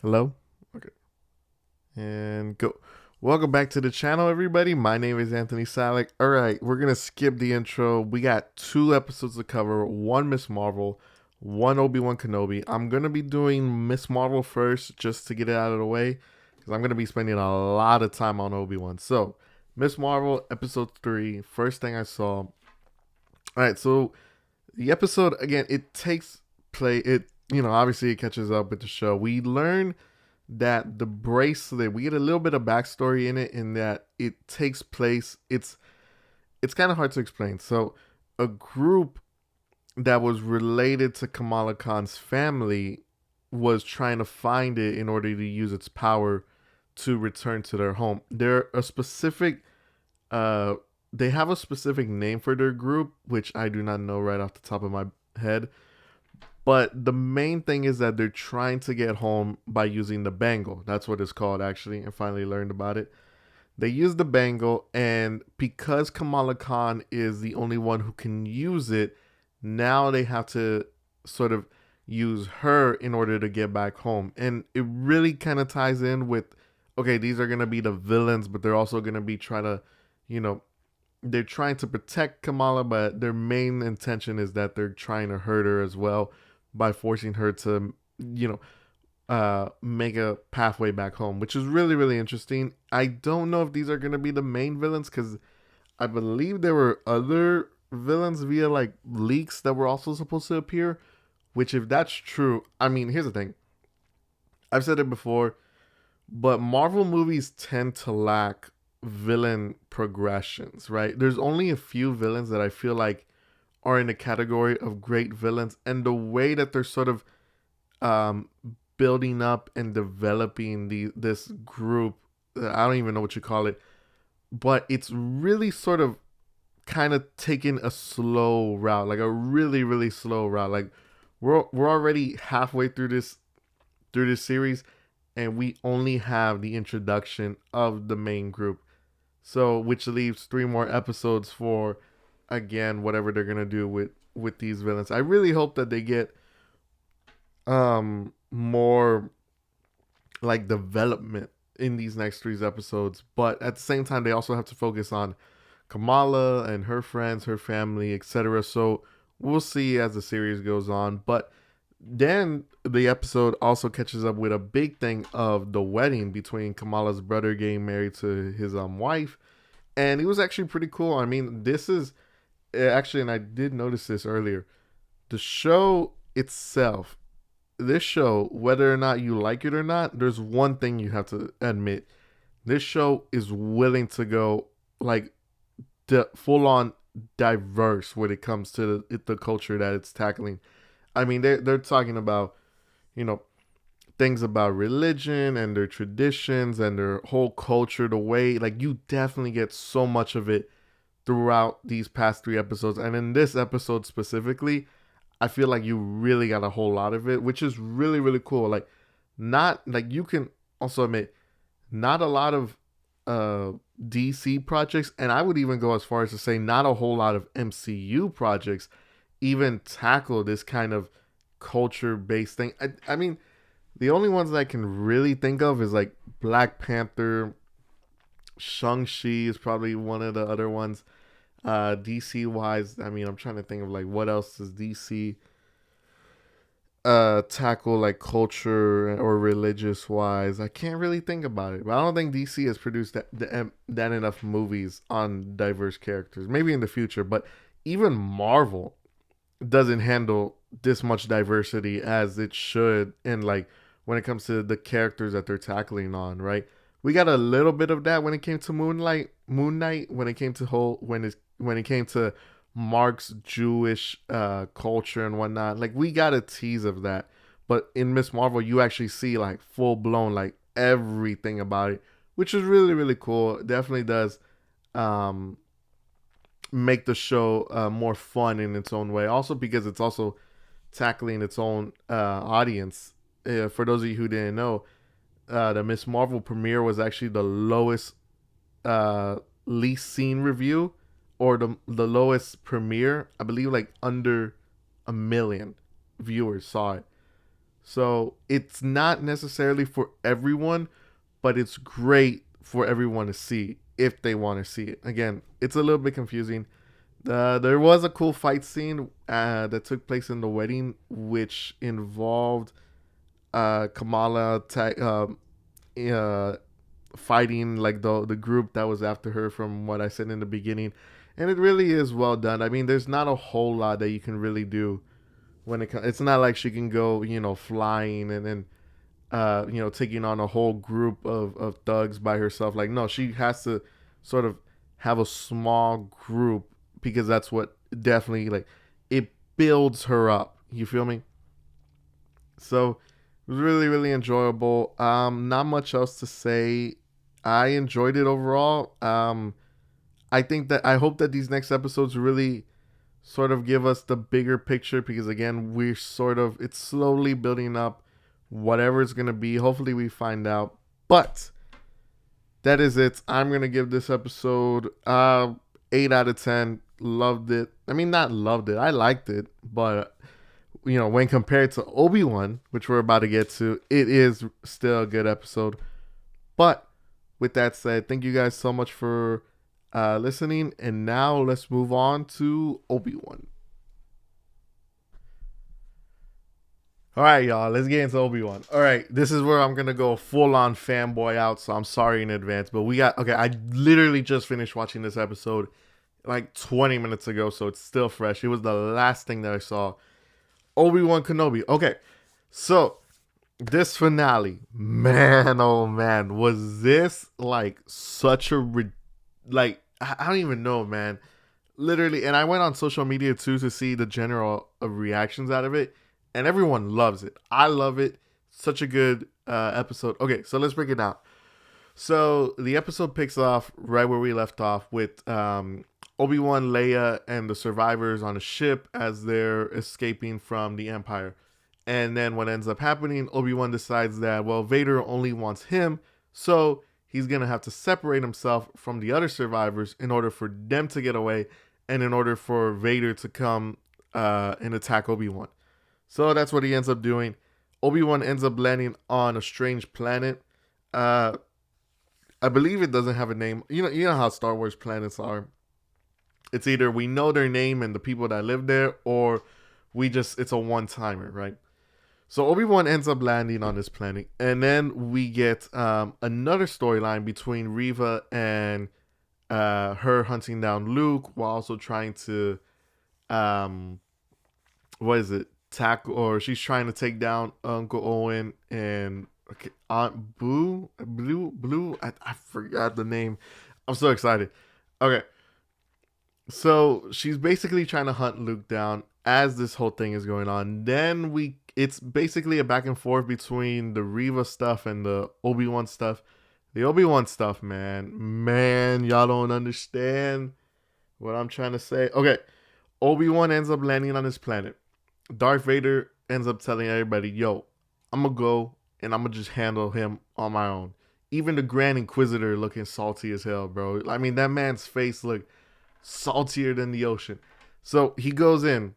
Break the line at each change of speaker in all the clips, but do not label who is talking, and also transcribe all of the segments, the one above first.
Hello? Okay. And go. Welcome back to the channel, everybody. My name is Anthony Salick. All right, we're going to skip the intro. We got 2 episodes to cover, one Miss Marvel, one Obi-Wan Kenobi. I'm going to be doing Miss Marvel first just to get it out of the way because I'm going to be spending a lot of time on Obi-Wan. So, Miss Marvel, episode 3, first thing I saw. All right, so the episode, again, it takes play. Obviously it catches up with the show. We learn that the bracelet, we get a little bit of backstory in it, in that it takes place, it's kind of hard to explain. So a group that was related to Kamala Khan's family was trying to find it in order to use its power to return to their home. Uh they have a specific name for their group, which I do not know right off the top of my head. But the main thing is that they're trying to get home by using the bangle. That's what it's called, actually. I finally learned about it. They use the bangle, and because Kamala Khan is the only one who can use it, now they have to sort of use her in order to get back home. And it really kind of ties in with, okay, these are going to be the villains, but they're also going to be trying to, you know, they're trying to protect Kamala, but their main intention is that they're trying to hurt her as well by forcing her to, you know, make a pathway back home, which is really, really interesting. I don't know if these are going to be the main villains because I believe there were other villains via like leaks that were also supposed to appear, which, if that's true, I mean, here's the thing. I've said it before, but Marvel movies tend to lack villain progressions, right? There's only a few villains that I feel like are in the category of great villains, and the way that they're sort of um, building up and developing this group, I don't even know what you call it, but it's really sort of kind of taking a slow route, like a really, really slow route. Like we're already halfway through this series, and we only have the introduction of the main group. So, which leaves 3 more episodes for, again, whatever they're gonna do with these villains. I really hope that they get more like development in these next 3 episodes, but at the same time they also have to focus on Kamala and her friends, her family, etc. So we'll see as the series goes on. But then the episode also catches up with a big thing of the wedding between Kamala's brother getting married to his wife, and it was actually pretty cool. I mean, this is actually, and I did notice this earlier, the show itself, this show, whether or not you like it or not, there's one thing you have to admit. This show is willing to go like the full on diverse when it comes to the culture that it's tackling. I mean, they're talking about, you know, things about religion and their traditions and their whole culture, the way, like, you definitely get so much of it throughout these past 3 episodes. And in this episode specifically, I feel like you really got a whole lot of it, which is really, really cool. Like, not like, you can also admit, not a lot of uh DC projects, and I would even go as far as to say not a whole lot of MCU projects even tackle this kind of culture based thing. I mean, the only ones that I can really think of is like Black Panther, Shang-Chi is probably one of the other ones. DC wise, I mean, I'm trying to think of like what else does DC tackle like culture or religious wise. I can't really think about it, but I don't think DC has produced that enough movies on diverse characters. Maybe in the future, but even Marvel doesn't handle this much diversity as it should, and like when it comes to the characters that they're tackling on, right? We got a little bit of that when it came to Moon Knight, when it came to when it came to Mark's Jewish culture and whatnot. Like, we got a tease of that, but in Miss Marvel, you actually see like full blown like everything about it, which is really, really cool. It definitely does um, make the show more fun in its own way. Also because it's also tackling its own audience. For those of you who didn't know, the Miss Marvel premiere was actually the lowest least seen review, or the lowest premiere. I believe like under a million viewers saw it. So it's not necessarily for everyone, but it's great for everyone to see if they want to see it. Again, it's a little bit confusing. There was a cool fight scene that took place in the wedding, which involved Kamala uh, fighting like the group that was after her, from what I said in the beginning, and it really is well done. I mean, there's not a whole lot that you can really do when it comes. It's not like she can go, flying and then taking on a whole group of thugs by herself. Like, no, she has to sort of have a small group because that's what definitely, like, it builds her up. You feel me? So it was really, really enjoyable. Not much else to say. I enjoyed it overall. I hope that these next episodes really sort of give us the bigger picture, because again, it's slowly building up whatever it's going to be. Hopefully we find out. But that is it. I'm going to give this episode 8 out of 10. Loved it. I mean, not loved it. I liked it. But, when compared to Obi-Wan, which we're about to get to, it is still a good episode. But with that said, thank you guys so much for listening. And now let's move on to Obi-Wan. All right, y'all. Let's get into Obi-Wan. All right, this is where I'm gonna go full on fanboy out. So I'm sorry in advance, but I literally just finished watching this episode like 20 minutes ago, so it's still fresh. It was the last thing that I saw. Obi-Wan Kenobi. Okay, so this finale, man, oh man, was this like such a like I don't even know, man. Literally, and I went on social media too to see the general reactions out of it, and everyone loves it. I love it. Such a good episode. Okay, so let's break it down. So the episode picks off right where we left off with Obi-Wan, Leia, and the survivors on a ship as they're escaping from the Empire. And then what ends up happening, Obi-Wan decides that, well, Vader only wants him, so he's going to have to separate himself from the other survivors in order for them to get away and in order for Vader to come and attack Obi-Wan. So that's what he ends up doing. Obi-Wan ends up landing on a strange planet. I believe it doesn't have a name. You know how Star Wars planets are. It's either we know their name and the people that live there, or it's a one-timer, right? So Obi-Wan ends up landing on this planet, and then we get another storyline between Reva and her hunting down Luke while also trying to, she's trying to take down Uncle Owen and Aunt Blue. I forgot the name. I'm so excited. Okay. So she's basically trying to hunt Luke down as this whole thing is going on. Then it's basically a back and forth between the Reva stuff and the Obi-Wan stuff. The Obi-Wan stuff, man, y'all don't understand what I'm trying to say. Okay, Obi-Wan ends up landing on his planet. Darth Vader ends up telling everybody, yo, I'm gonna go and I'm gonna just handle him on my own. Even the Grand Inquisitor looking salty as hell, bro. I mean, that man's face looked saltier than the ocean. So he goes in,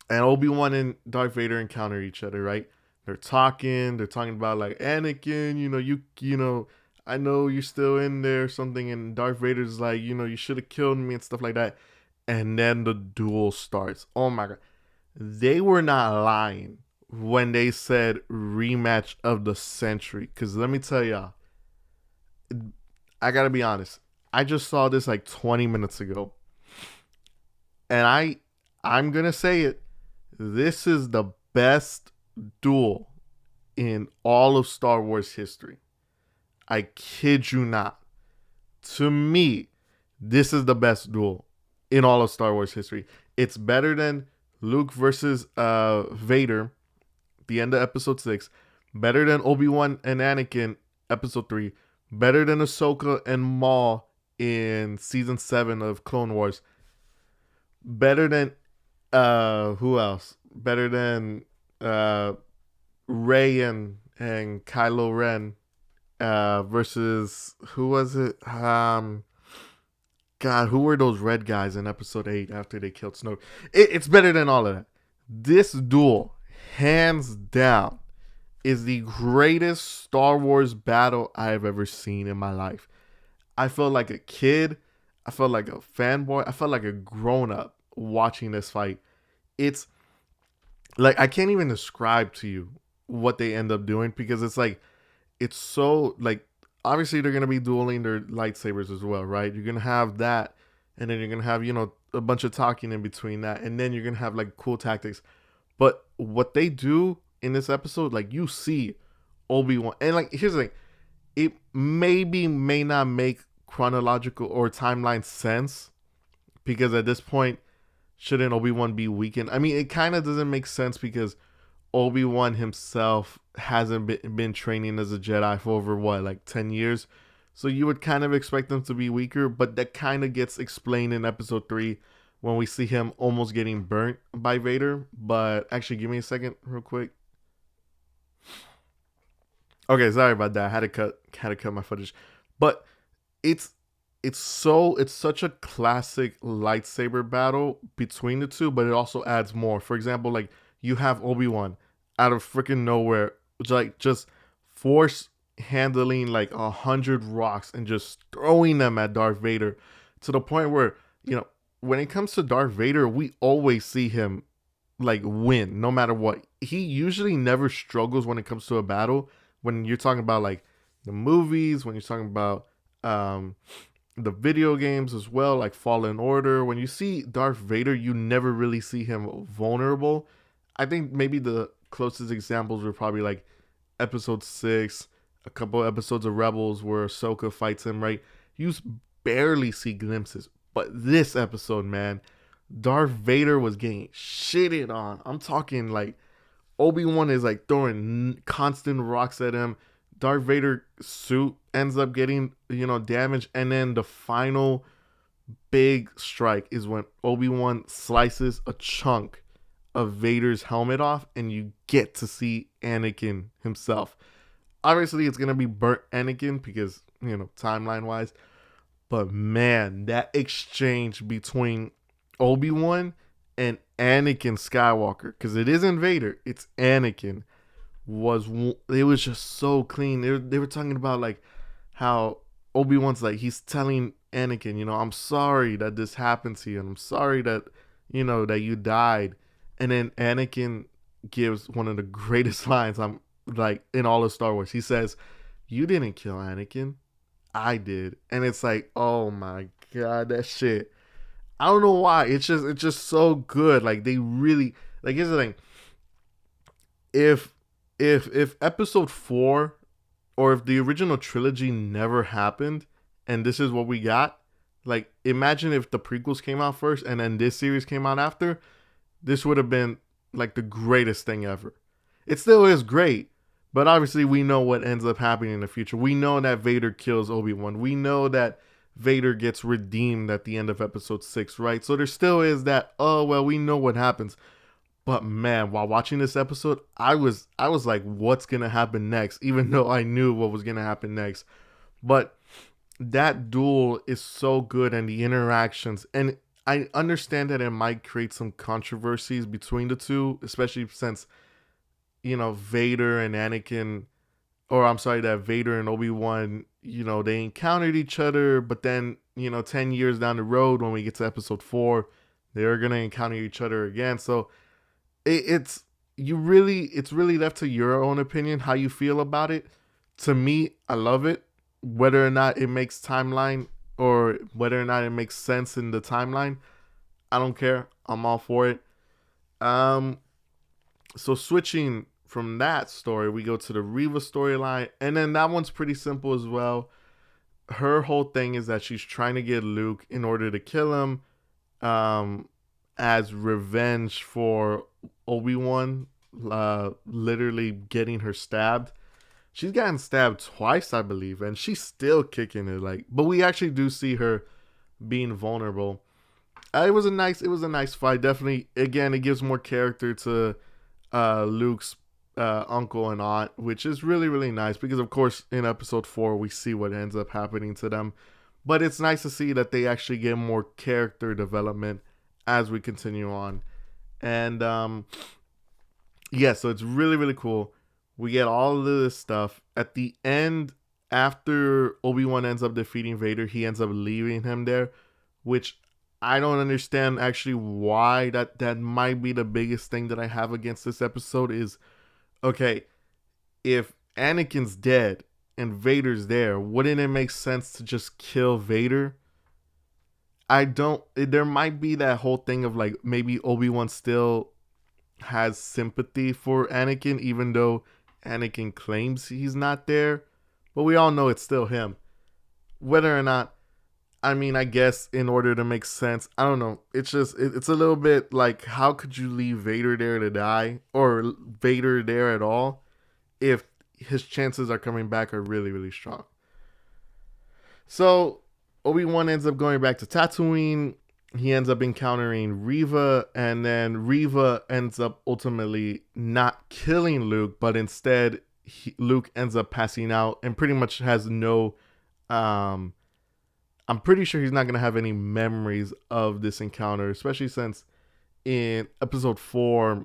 and Obi-Wan and Darth Vader encounter each other, right? They're talking about like, Anakin, you know, I know you're still in there or something, and Darth Vader's like, you should have killed me and stuff like that. And then the duel starts. Oh my god. They were not lying when they said rematch of the century. Because let me tell y'all, I gotta be honest. I just saw this like 20 minutes ago. And I'm going to say it. This is the best duel in all of Star Wars history. I kid you not. To me, this is the best duel in all of Star Wars history. It's better than Luke versus Vader, the end of episode 6. Better than Obi-Wan and Anakin, episode 3. Better than Ahsoka and Maul in season 7 of Clone Wars. Better than who else? Better than Rey and Kylo Ren versus who was it? God, who were those red guys in episode 8 after they killed Snoke? It's better than all of that. This duel, hands down, is the greatest Star Wars battle I have ever seen in my life. I felt like a kid. I felt like a fanboy. I felt like a grown up watching this fight. It's like I can't even describe to you what they end up doing because it's like it's so like obviously they're gonna be dueling their lightsabers as well, right? You're gonna have that, and then you're gonna have a bunch of talking in between that, and then you're gonna have like cool tactics. But what they do in this episode, like you see Obi-Wan, and like here's the thing, it maybe may not make chronological or timeline sense because at this point, shouldn't Obi-Wan be weakened? I mean, it kind of doesn't make sense because Obi-Wan himself hasn't been training as a Jedi for over what, like 10 years? So you would kind of expect him to be weaker, but that kind of gets explained in episode 3 when we see him almost getting burnt by Vader. But actually, give me a second real quick. Okay, sorry about that. I had to cut my footage. But it's it's such a classic lightsaber battle between the two, but it also adds more. For example, like you have Obi-Wan out of freaking nowhere, like just force handling like 100 rocks and just throwing them at Darth Vader to the point where, when it comes to Darth Vader, we always see him like win no matter what. He usually never struggles when it comes to a battle. When you're talking about like the movies, when you're talking about the video games as well, like Fallen Order, when you see Darth Vader, you never really see him vulnerable. I think maybe the closest examples were probably like episode 6, a couple episodes of Rebels where Ahsoka fights him, right? You barely see glimpses. But this episode, man, Darth Vader was getting shitted on. I'm talking like Obi-Wan is like throwing constant rocks at him. Darth Vader suit ends up getting, damaged. And then the final big strike is when Obi-Wan slices a chunk of Vader's helmet off and you get to see Anakin himself. Obviously, it's going to be burnt Anakin because, timeline wise. But man, that exchange between Obi-Wan and Anakin Skywalker, because it isn't Vader, it's Anakin, it was just so clean. They were talking about like how Obi-Wan's like, he's telling Anakin, I'm sorry that this happened to you, and I'm sorry that, that you died. And then Anakin gives one of the greatest lines I'm like in all of Star Wars. He says, "You didn't kill Anakin, I did." And it's like, oh my god, that shit. I don't know why. It's just so good. Like they really like. Here's the thing. If episode 4 or if the original trilogy never happened and this is what we got, like imagine if the prequels came out first and then this series came out after, this would have been like the greatest thing ever. It still is great, but obviously we know what ends up happening in the future. We know that Vader kills Obi-Wan. We know that Vader gets redeemed at the end of episode 6, right? So there still is that, oh well, we know what happens. But man, while watching this episode, I was like, what's gonna happen next? Even though I knew what was gonna happen next. But that duel is so good, and the interactions, and I understand that it might create some controversies between the two, especially since, Vader and Anakin, or I'm sorry, that Vader and Obi-Wan, they encountered each other, but then, 10 years down the road, when we get to episode 4, they're gonna encounter each other again. So it's really left to your own opinion how you feel about it. To me, I love it. Whether or not it makes timeline or whether or not it makes sense in the timeline, I don't care. I'm all for it. So switching from that story, we go to the Reva storyline, and then that one's pretty simple as well. Her whole thing is that she's trying to get Luke in order to kill him, as revenge for Obi-Wan literally getting her stabbed. She's gotten stabbed twice, I believe, and she's still kicking it. Like, but we actually do see her being vulnerable. It was a nice fight. Definitely, again, it gives more character to Luke's uncle and aunt, which is really, really nice because, of course, in episode 4, we see what ends up happening to them. But it's nice to see that they actually get more character development as we continue on. And Yeah, so it's really, really cool. We get all of this stuff. At the end, after Obi-Wan ends up defeating Vader, he ends up leaving him there, which I don't understand actually why. That might be the biggest thing that I have against this episode is, okay, if Anakin's dead and Vader's there, wouldn't it make sense to just kill Vader? I don't. There might be that whole thing of like maybe Obi-Wan still has sympathy for Anakin, even though Anakin claims he's not there. But we all know it's still him. Whether or not, I mean, I guess in order to make sense, I don't know. It's just, it's a little bit like, how could you leave Vader there to die or Vader there at all if his chances are coming back are really, really strong? So Obi-Wan ends up going back to Tatooine. He ends up encountering Reva, and then Reva ends up ultimately not killing Luke, but instead Luke ends up passing out and pretty much has no. I'm pretty sure he's not gonna have any memories of this encounter, especially since in Episode 4,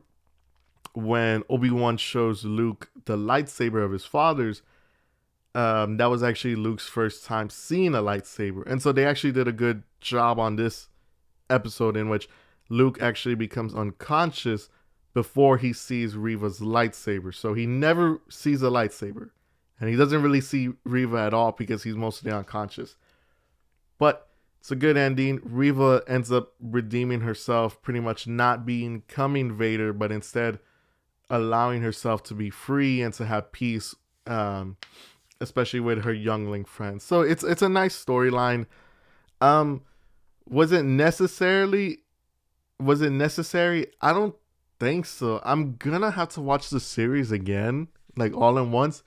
when Obi-Wan shows Luke the lightsaber of his father's, that was actually Luke's first time seeing a lightsaber, and so they actually did a good job on this episode in which Luke actually becomes unconscious before he sees Reva's lightsaber. So he never sees a lightsaber. And he doesn't really see Reva at all because he's mostly unconscious. But it's a good ending. Reva ends up redeeming herself, pretty much not becoming Vader, but instead allowing herself to be free and to have peace, especially with her youngling friends. So it's a nice storyline. Was it necessary? I don't think so. I'm gonna have to watch the series again, like all at once.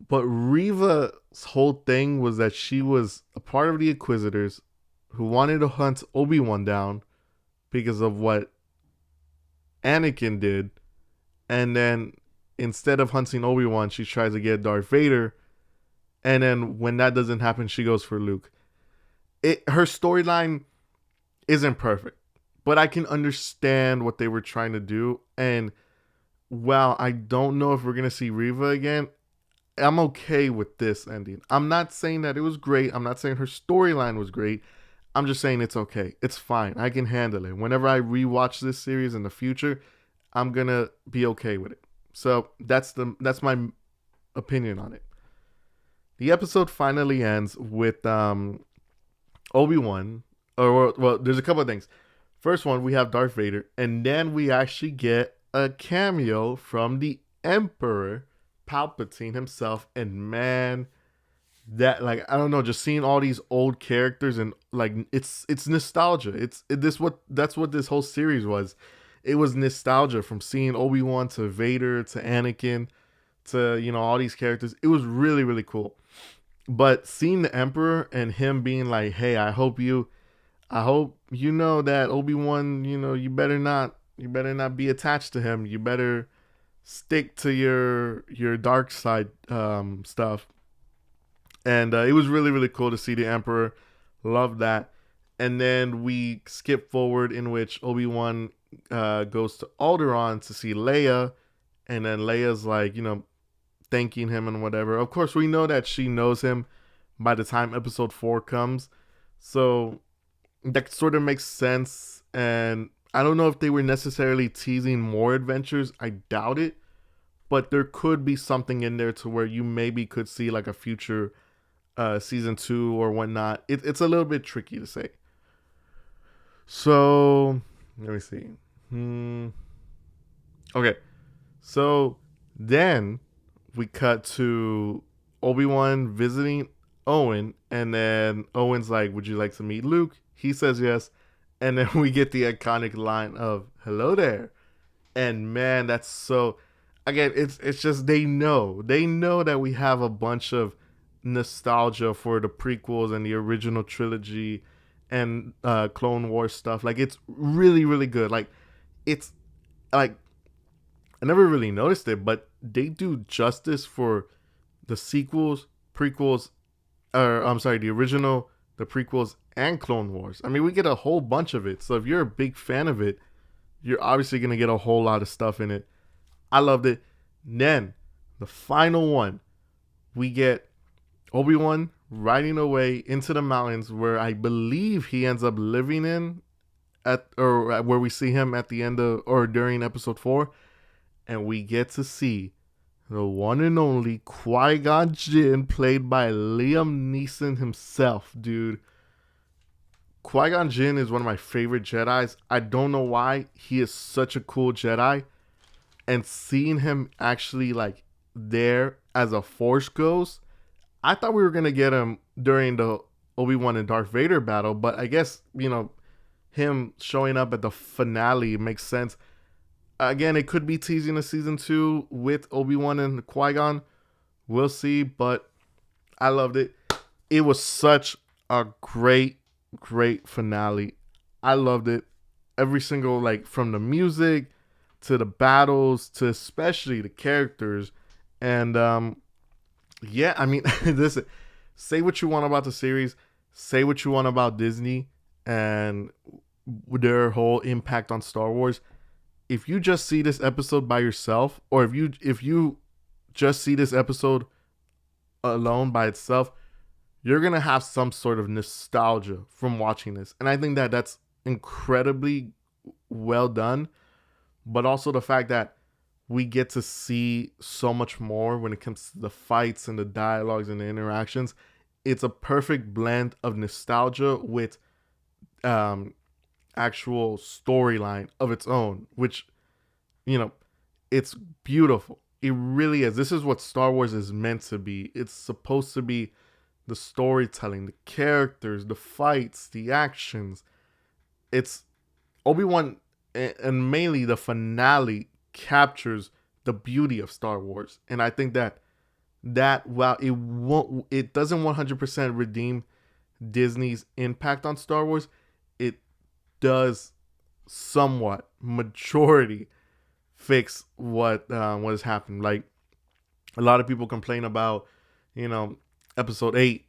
But Reva's whole thing was that she was a part of the Inquisitors who wanted to hunt Obi-Wan down because of what Anakin did. And then instead of hunting Obi-Wan, she tries to get Darth Vader. And then when that doesn't happen, she goes for Luke. Her storyline isn't perfect, but I can understand what they were trying to do. And while I don't know if we're going to see Reva again, I'm okay with this ending. I'm not saying that it was great. I'm not saying her storyline was great. I'm just saying it's okay. It's fine. I can handle it. Whenever I rewatch this series in the future, I'm going to be okay with it. So that's my opinion on it. The episode finally ends with Obi-Wan, or well, there's a couple of things. First one, we have Darth Vader, and then we actually get a cameo from the Emperor Palpatine himself, and man, that, like, I don't know, just seeing all these old characters and like it's nostalgia. That's what this whole series was. It was nostalgia from seeing Obi-Wan to Vader to Anakin to, you know, all these characters. It was really, really cool. But seeing the Emperor and him being like, "Hey, I hope you know that Obi-Wan, you know, you better not be attached to him. You better stick to your dark side stuff." And it was really, really cool to see the Emperor. Love that. And then we skip forward in which Obi-Wan goes to Alderaan to see Leia, and then Leia's like, you know, thanking him and whatever. Of course, we know that she knows him by the time Episode 4 comes, so that sort of makes sense. And I don't know if they were necessarily teasing more adventures. I doubt it, but there could be something in there to where you maybe could see like a future season 2 or whatnot. It's a little bit tricky to say. So let me see. Okay, so then we cut to Obi-Wan visiting Owen, and then Owen's like, "Would you like to meet Luke?" He says yes, and then we get the iconic line of "Hello there," and man, that's so. Again, it's just they know that we have a bunch of nostalgia for the prequels and the original trilogy and Clone Wars stuff. Like, it's really, really good. Like, it's like, I never really noticed it, but they do justice for the sequels, prequels, or I'm sorry, the original, the prequels, and Clone Wars. I mean, we get a whole bunch of it. So if you're a big fan of it, you're obviously going to get a whole lot of stuff in it. I loved it. Then the final one, we get Obi-Wan riding away into the mountains where I believe he ends up living in where we see him at the end of or during episode 4, and we get to see the one and only Qui-Gon Jinn, played by Liam Neeson himself, dude. Qui-Gon Jinn is one of my favorite Jedis. I don't know why. He is such a cool Jedi. And seeing him actually like there as a Force ghost, I thought we were going to get him during the Obi-Wan and Darth Vader battle, but I guess, him showing up at the finale makes sense. Again, it could be teasing a season 2 with Obi-Wan and Qui-Gon. We'll see, but I loved it. It was such a great finale. I loved it. Every single, from the music to the battles to especially the characters. And yeah, I mean, listen, say what you want about the series, say what you want about Disney and their whole impact on Star Wars. If you just see this episode by yourself, or if you just see this episode alone by itself, you're gonna have some sort of nostalgia from watching this. And I think that that's incredibly well done. But also the fact that we get to see so much more when it comes to the fights and the dialogues and the interactions. It's a perfect blend of nostalgia with actual storyline of its own, which, it's beautiful. It really is. This is what Star Wars is meant to be. It's supposed to be the storytelling, the characters, the fights, the actions. It's Obi-Wan, and mainly the finale captures the beauty of Star Wars. And I think that while it doesn't 100% redeem Disney's impact on Star Wars, it does somewhat majority fix what has happened. Like, a lot of people complain about, episode 8,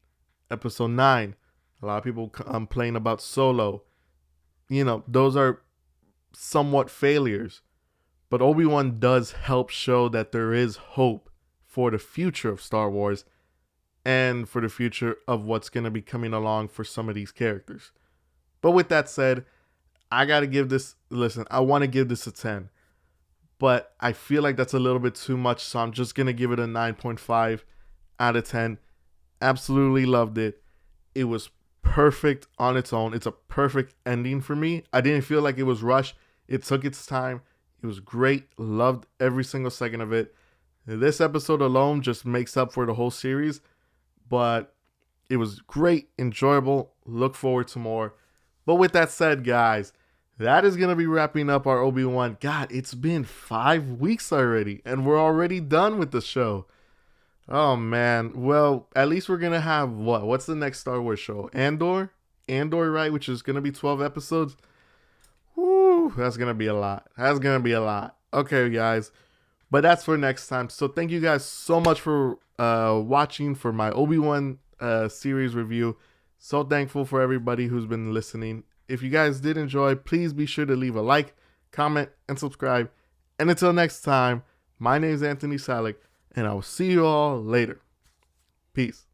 episode 9. A lot of people complain about Solo. Those are somewhat failures. But Obi-Wan does help show that there is hope for the future of Star Wars and for the future of what's going to be coming along for some of these characters. But with that said, I want to give this a 10. But I feel like that's a little bit too much, so I'm just going to give it a 9.5 out of 10. Absolutely loved it. It was perfect on its own. It's a perfect ending for me. I didn't feel like it was rushed. It took its time. It was great. Loved every single second of it. This episode alone just makes up for the whole series. But it was great, enjoyable. Look forward to more. But with that said, guys, that is going to be wrapping up our Obi-Wan. God, it's been 5 weeks already, and we're already done with the show. Oh, man. Well, at least we're going to have what? What's the next Star Wars show? Andor, right? Which is going to be 12 episodes. Woo, that's going to be a lot. Okay, guys. But that's for next time. So thank you guys so much for watching for my Obi-Wan series review. So thankful for everybody who's been listening. If you guys did enjoy, please be sure to leave a like, comment, and subscribe. And until next time, my name is Anthony Salick, and I will see you all later. Peace.